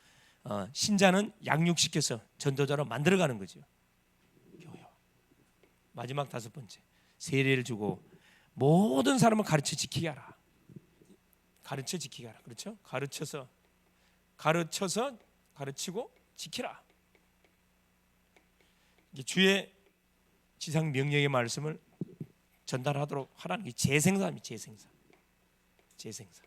신자는 양육시켜서 전도자로 만들어가는 거죠. 교회화. 마지막 5번째 세례를 주고 모든 사람을 가르쳐 지키게 하라. 가르쳐 지키게 하라. 그렇죠? 가르쳐서 가르치고 지키라. 이게 주의 지상 명령의 말씀을 전달하도록 하라는 게 재생사입니다. 재생사.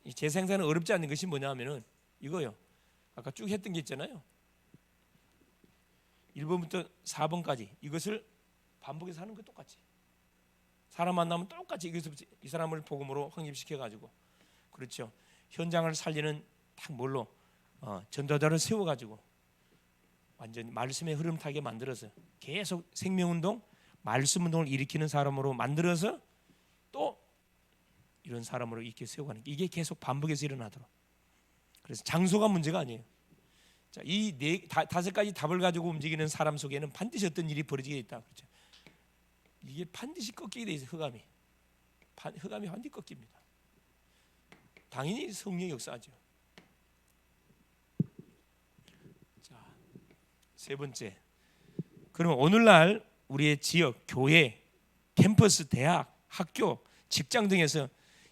이 재생사는 어렵지 않은 것이 뭐냐면은 이거요. 아까 쭉 했던 게 있잖아요. 1번부터 4번까지 이것을 반복해서 하는 거 똑같이. 사람 만나면 똑같이 이 사람을 복음으로 확립시켜 가지고 그렇죠. 현장을 살리는 딱 뭘로 전도자를 세워 가지고 완전 말씀의 흐름 타게 만들어서 계속 생명운동, 말씀운동을 일으키는 사람으로 만들어서 또 이런 사람으로 이렇게 세워가는 게 이게 계속 반복해서 일어나도록. 그래서 장소가 문제가 아니에요. 자, 이 5가지 답을 가지고 움직이는 사람 속에는 반드시 어떤 일이 벌어지게 있다. 그렇죠? 이게 반드시 꺾이게 돼 있어요. 흑암이 반드시 꺾입니다. 당연히 성령의 역사죠. 자, 3번째. 그러면 오늘날 우리의 지역, 교회, 캠퍼스, 대학, 학교, 직장 등에서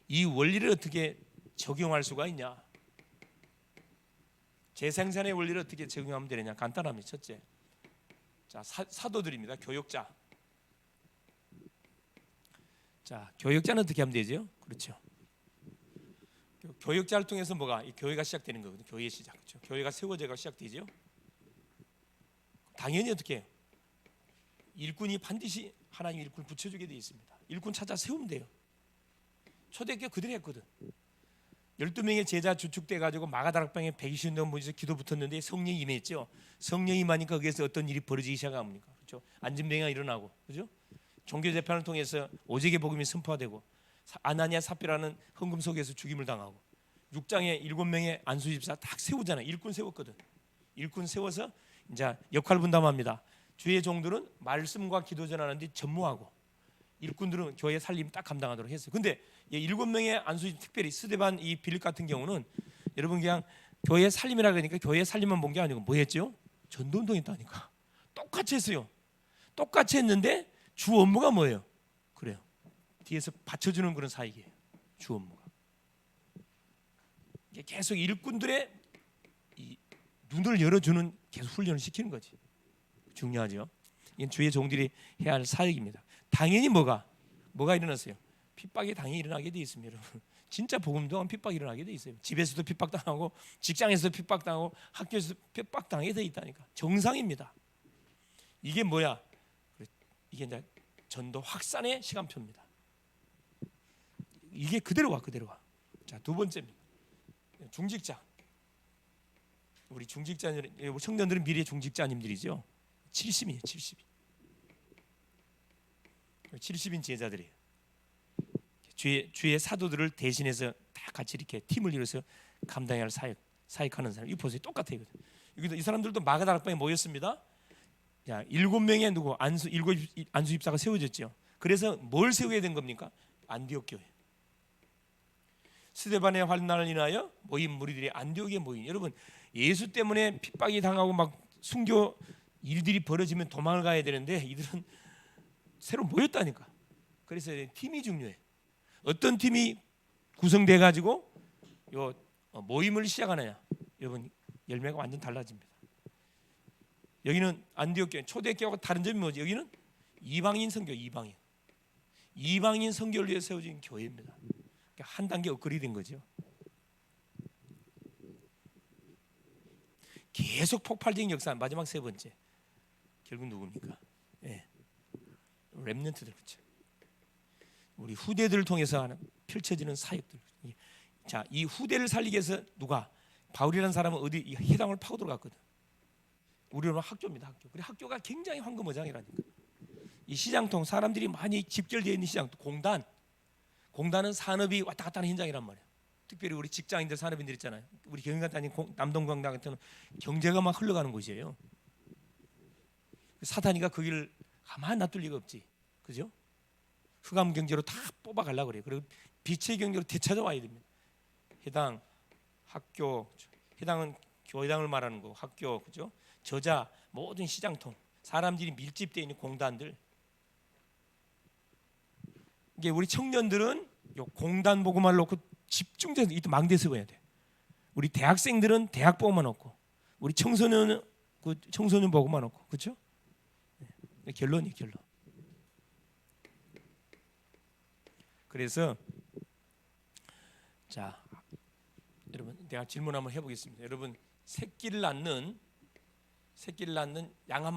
이 원리를 어떻게 적용할 수가 있냐? 재생산의 원리를 어떻게 적용하면 되느냐? 간단합니다. 첫째, 자 사도들입니다. 교역자. 자, 교역자는 어떻게 하면 되죠? 그렇죠. 교역자를 통해서 뭐가 이 교회가 시작되는 거거든요. 교회의 시작. 그렇죠? 교회가 세워져가 시작되죠. 당연히 어떻게 해요? 일꾼이 반드시 하나님 일꾼을 붙여주게 되어 있습니다. 일꾼 찾아 세우면 돼요. 초대교회 그들이 했거든. 12명의 제자 주축돼 가지고 마가다락방에 120명 모여서 기도 붙었는데 성령이 임했죠. 성령이 임하니까 거기에서 어떤 일이 벌어지기 시작합니까? 그렇죠? 안진병이 일어나고, 그렇죠? 종교 재판을 통해서 오직의 복음이 선포되고 아나니아 삽비라는 헌금 속에서 죽임을 당하고 6장에 7명의 안수 집사 딱 세우잖아요. 일꾼 세웠거든. 일꾼 세워서 이제 역할 분담합니다. 주의 종들은 말씀과 기도 전하는데 전무하고 일꾼들은 교회 살림 딱 감당하도록 했어요. 근데 7명의 안수, 특별히 스데반 이 빌립 같은 경우는 여러분 그냥 교회 살림이라 그러니까 교회 살림만 본 게 아니고 뭐 했죠? 전도운동 했다니까. 똑같이 했어요. 똑같이 했는데 주 업무가 뭐예요? 그래요. 뒤에서 받쳐주는 그런 사역이에요. 주 업무가. 계속 일꾼들의 이 눈을 열어주는 계속 훈련을 시키는 거지. 중요하죠. 이건 주의 종들이 해야 할 사역입니다. 당연히 뭐가 일어났어요? 핍박이 당연히 일어나게 돼 있습니다. 여러분. 진짜 복음 동안 핍박이 일어나게 돼 있어요. 집에서도 핍박당하고 직장에서도 핍박당하고 학교에서도 핍박당하게 돼 있다니까. 정상입니다. 이게 뭐야? 이게 이제 전도 확산의 시간표입니다. 이게 그대로 와. 자, 두 번째입니다. 중직자. 우리 중직자들, 청년들은 미래의 중직자님들이죠. 70이에요. 70인 제자들이에요. 주의 사도들을 대신해서 다 같이 이렇게 팀을 이뤄서 감당해야 할 사역하는 사람. 이거 보세요. 똑같아요. 이 사람들도 마가다락방에 모였습니다. 자, 7명의 누구 안수 집사가 세워졌죠. 그래서 뭘 세우게 된 겁니까? 안디옥 교회. 스데반의 환난을 인하여 모인 무리들이 안디옥에 모인. 여러분, 예수 때문에 핍박이 당하고 막 순교 일들이 벌어지면 도망을 가야 되는데 이들은 새로 모였다니까. 그래서 팀이 중요해. 어떤 팀이 구성돼 가지고 요 모임을 시작하느냐. 여러분, 열매가 완전 달라집니다. 여기는 안디옥 교회 초대교회하고 다른 점이 뭐지? 여기는 이방인 선교, 이방인 선교를 위해 세워진 교회입니다. 그러니까 한 단계 업그레이드된 거죠. 계속 폭발적인 역사. 마지막 세 번째. 결국 누굽니까? 렘넌트들. 그렇죠. 우리 후대들을 통해서 펼쳐지는 사역들. 자, 이 후대를 살리기 위해서 누가? 바울이라는 사람은 어디 회당을 파고 들어갔거든. 우리는 학교입니다. 학교. 그래, 학교가 굉장히 황금어장이라니까. 이 시장통, 사람들이 많이 집결되어 있는 시장통, 공단은 산업이 왔다 갔다 하는 현장이란 말이에요. 특별히 우리 직장인들, 산업인들 있잖아요. 우리 경영관 다닌 남동광당 같은 경제가 막 흘러가는 곳이에요. 사탄이가 거기를 가만히 놔둘 리가 없지, 그죠? 흑암 경제로 다 뽑아가려고 그래요. 그리고 빛의 경제로 되찾아와야 됩니다. 해당, 학교, 해당은 교회당을 말하는 거, 학교, 그죠? 저자, 모든 시장통, 사람들이 밀집되어 있는 공단들. 이게 우리 청년들은 요 공단 보고만 놓고 집중돼서 이 망대 세워야 돼. 우리 대학생들은 대학 보고만 놓고, 우리 청소년은 그 청소년 보고만 놓고, 그렇죠? 결론이 결론. 그래서 자, 여러분, 내가 질문 한번 해보겠습니다. 여러분, 새끼를 낳는 양 한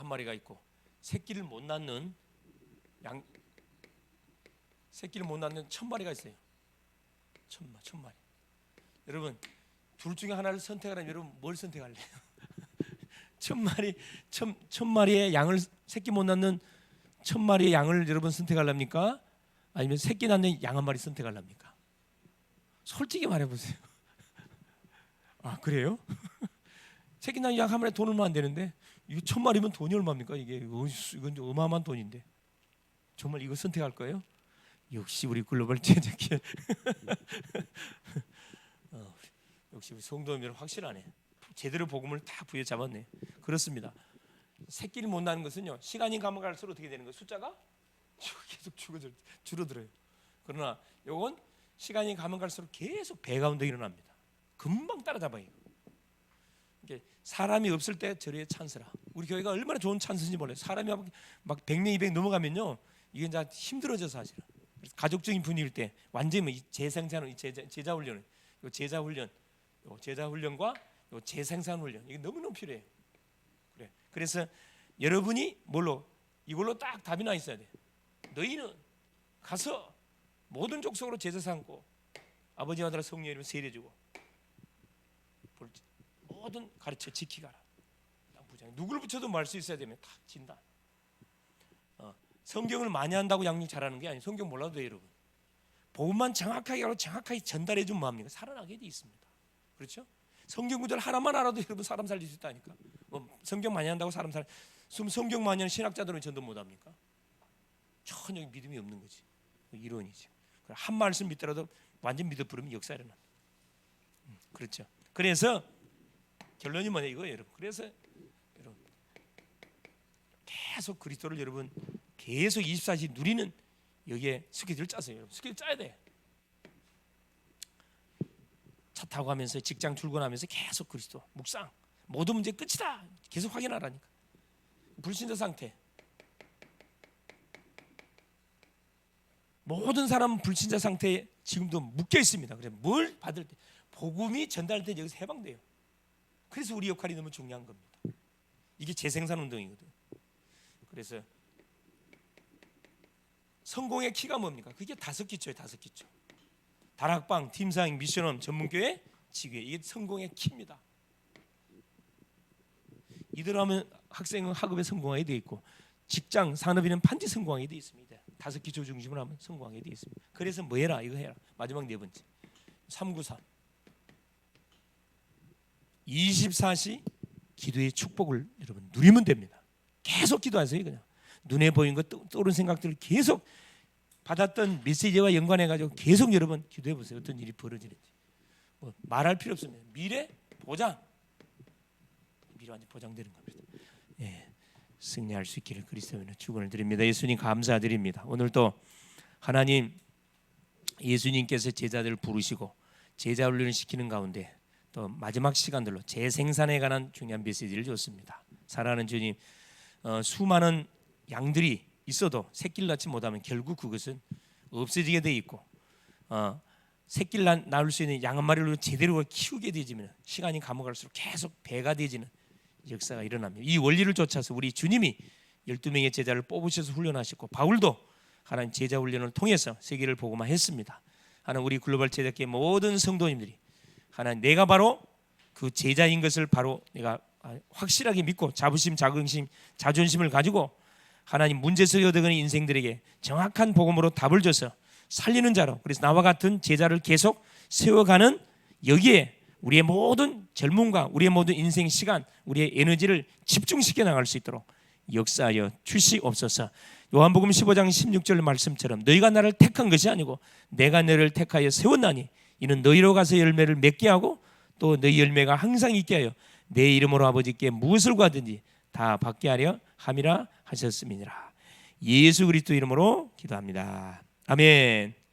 마리가 있고 새끼를 못 낳는 1000마리가 있어요. 1000마리. 여러분, 둘 중에 하나를 선택하라면 여러분 뭘 선택할래요? 1000마리의 양을, 새끼 못 낳는 1000마리의 양을 여러분 선택하랍니까? 아니면 새끼 낳는 양 한 마리 선택하랍니까? 솔직히 말해보세요. 아, 그래요? 새끼 낳는 양 한 마리 돈 얼마 안 되는데 이거 1000마리면 돈이 얼마입니까? 이건 어마어마한 돈인데 정말 이거 선택할 거예요? 역시 우리 글로벌 제작회 역시 우리 성도님들 확실하네. 제대로 복음을 다 부여잡았네. 그렇습니다. 새끼를 못 낳는 것은요, 시간이 가면 갈수록 어떻게 되는 거예요? 숫자가 계속 줄어들어요. 그러나 이건 시간이 가면 갈수록 계속 배가 운동이 일어납니다. 금방 따라잡아요. 사람이 없을 때 절의 찬스라. 우리 교회가 얼마나 좋은 찬스인지 몰라요. 사람이 막 100명, 200 넘어가면요, 이게 이제 힘들어져 사실은. 가족적인 분위기일 때 완전히 재생산은 제자 훈련은 제자 훈련과 재생산 훈련, 이게 너무너무 필요해요. 그래. 그래서 여러분이 이걸로 딱 답이 나 있어야 돼. 너희는 가서 모든 족속으로 제자 삼고 아버지와 아들 성령의 이름을 세례주고 모든 가르쳐 지키가라. 누구를 붙여도 말 수 있어야 되면 다 진다. 성경을 많이 한다고 양육 잘하는 게 아니에요. 성경 몰라도 돼요, 여러분. 복음만 정확하게 알고 정확하게 전달해 주면 뭐합니까? 살아나게 돼 있습니다. 그렇죠? 성경 구절 하나만 알아도 여러분 사람 살릴 수 있다니까. 성경 많이 한다고 사람 성경 많이 하는 신학자들은 전도 못 합니까? 전혀 믿음이 없는 거지. 이론이죠. 한 말씀 믿더라도 완전 믿어버리면 역사 일어나. 그렇죠. 그래서 결론이 뭐냐 이거예요, 여러분. 그래서 여러분 계속 그리스도를 여러분 계속 24시 누리는 여기에 스케줄 짜세요. 여러분 스케줄 짜야 돼. 차 타고 가면서 직장 출근하면서 계속 그리스도 묵상. 모든 문제 끝이다. 계속 확인하라니까. 불신자 상태. 모든 사람은 불신자 상태에 지금도 묶여 있습니다. 그래서 뭘 받을 때 복음이 전달될 때 여기서 해방돼요. 그래서 우리 역할이 너무 중요한 겁니다. 이게 재생산 운동이거든. 그래서 성공의 키가 뭡니까? 그게 5기초예요. 5기초. 다락방, 팀사행, 미션홈, 전문교회, 지교회. 이게 성공의 키입니다. 이대로 하면 학생은 학업에 성공하게 되어 있고 직장, 산업인은 반드시 성공하게 되어 있습니다. 5기초 중심으로 하면 성공하게 되어 있습니다. 그래서 뭐 해라? 이거 해라. 마지막 4번째 393 24시 기도의 축복을 여러분 누리면 됩니다. 계속 기도하세요. 그냥 눈에 보이는 것 떠오르는 생각들을 계속 받았던 메시지와 연관해가지고 계속 여러분 기도해 보세요. 어떤 일이 벌어지는지. 뭐 말할 필요 없습니다. 미래 보장. 미래 완전 보장되는 겁니다. 예, 승리할 수 있기를 그리스도인의 축원을 드립니다. 예수님 감사드립니다. 오늘 또 하나님 예수님께서 제자들을 부르시고 제자 훈련을 시키는 가운데 또 마지막 시간들로 재생산에 관한 중요한 메시지를 줬습니다. 사랑하는 주님, 수많은 양들이 있어도 새끼를 낳지 못하면 결국 그것은 없어지게 돼 있고 새끼를 낳을 수 있는 양 한 마리를 제대로 키우게 되지면 시간이 감어갈수록 계속 배가 되지는 역사가 일어납니다. 이 원리를 쫓아서 우리 주님이 12명의 제자를 뽑으셔서 훈련하셨고 바울도 하나님 제자 훈련을 통해서 세계를 복음화했습니다. 하나님 우리 글로벌 제자교회 모든 성도님들이 하나님 내가 바로 그 제자인 것을 바로 내가 확실하게 믿고 자부심, 자긍심, 자존심을 가지고 하나님 문제 속에 얻어가는 인생들에게 정확한 복음으로 답을 줘서 살리는 자로 그래서 나와 같은 제자를 계속 세워가는 여기에 우리의 모든 젊음과 우리의 모든 인생 시간 우리의 에너지를 집중시켜 나갈 수 있도록 역사하여 주시옵소서. 요한복음 15장 16절 말씀처럼 너희가 나를 택한 것이 아니고 내가 너를 택하여 세웠나니 이는 너희로 가서 열매를 맺게 하고 또 너희 열매가 항상 있게 하여 내 이름으로 아버지께 무엇을 구하든지 다 받게 하려 함이라 하셨음이니라. 예수 그리스도 이름으로 기도합니다. 아멘.